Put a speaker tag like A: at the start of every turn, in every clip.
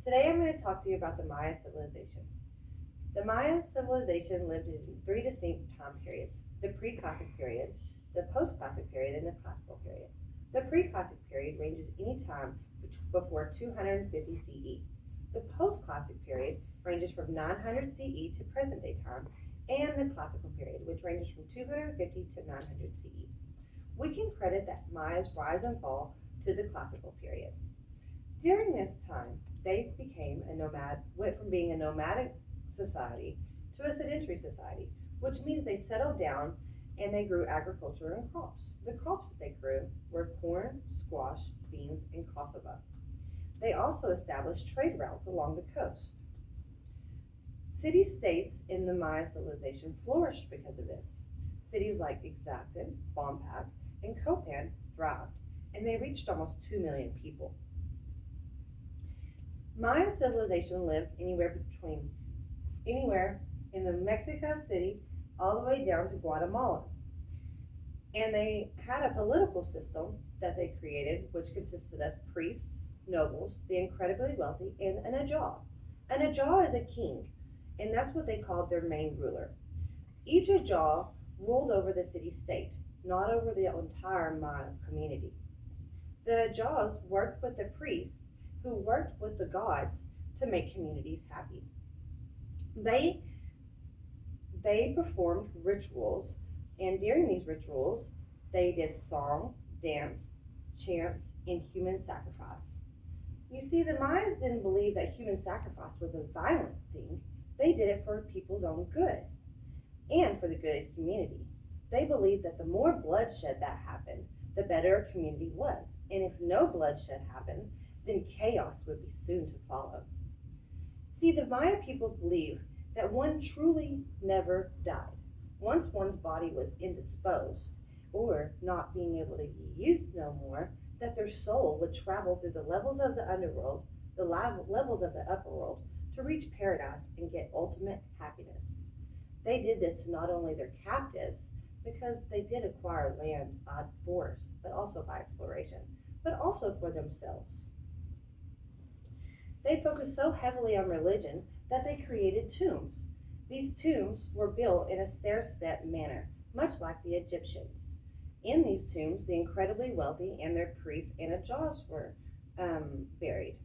A: Today I'm going to talk to you about the Maya civilization. The Maya civilization lived in three distinct time periods: the pre-classic period, the post-classic period, and the classical period. The pre-classic period ranges any time before 250 CE. The post-classic period ranges from 900 CE to present-day time, and the classical period, which ranges from 250 to 900 CE. We can credit that Maya's rise and fall to the classical period. During this time, they went from being a nomadic society to a sedentary society, which means they settled down and they grew agriculture and crops. The crops that they grew were corn, squash, beans, and cassava. They also established trade routes along the coast. City-states in the Maya civilization flourished because of this. Cities like Exacton, Bompak, and Copan thrived, and they reached almost 2 million people. Maya civilization lived anywhere in the Mexico City all the way down to Guatemala. And they had a political system that they created, which consisted of priests, nobles, the incredibly wealthy, and an Ajah. An Ajah is a king, and that's what they called their main ruler. Each Ajah ruled over the city-state, not over the entire Maya community. The Ajahs worked with the priests who worked with the gods to make communities happy. They performed rituals, and during these rituals, they did song, dance, chants, and human sacrifice. You see, the Mayas didn't believe that human sacrifice was a violent thing. They did it for people's own good and for the good of the community. They believed that the more bloodshed that happened, the better a community was. And if no bloodshed happened, then chaos would be soon to follow. See, the Maya people believed that one truly never died. Once one's body was indisposed or not being able to be used no more, that their soul would travel through the levels of the underworld, the levels of the upper world, to reach paradise and get ultimate happiness. They did this to not only their captives, because they did acquire land by force, but also by exploration, but also for themselves. They focused so heavily on religion that they created tombs. These tombs were built in a stair-step manner, much like the Egyptians. In these tombs, the incredibly wealthy and their priests and Ajahs were buried.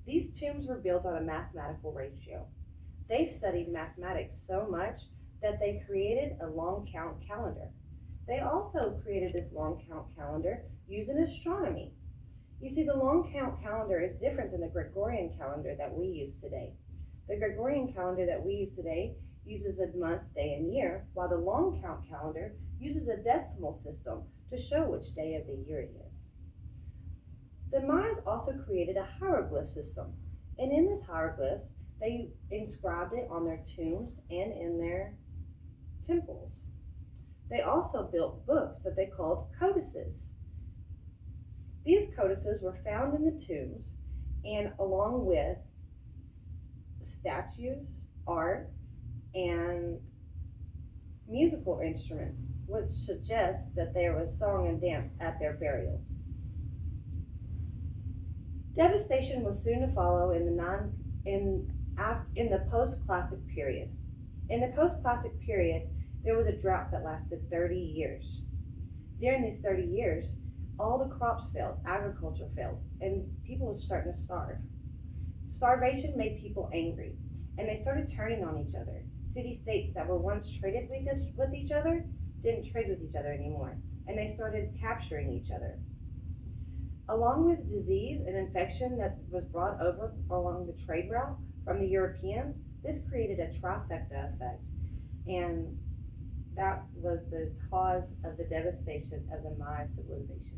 A: These tombs were built on a mathematical ratio. They studied mathematics so much that they created a long count calendar. They also created this long count calendar using astronomy. You see, the long count calendar is different than the Gregorian calendar that we use today. The Gregorian calendar that we use today uses a month, day, and year, while the long count calendar uses a decimal system to show which day of the year it is. The Mayas also created a hieroglyph system, and in this hieroglyphs, they inscribed it on their tombs and in their temples. They also built books that they called codices. These codices were found in the tombs, and along with statues, art, and musical instruments, which suggests that there was song and dance at their burials. Devastation was soon to follow in the post-classic period. In the post-classic period, there was a drought that lasted 30 years. During these 30 years, all the crops failed, agriculture failed, and people were starting to starve. Starvation made people angry, and they started turning on each other. City-states that were once traded with each other didn't trade with each other anymore, and they started capturing each other. Along with disease and infection that was brought over along the trade route from the Europeans, this created a trifecta effect, and that was the cause of the devastation of the Maya civilization.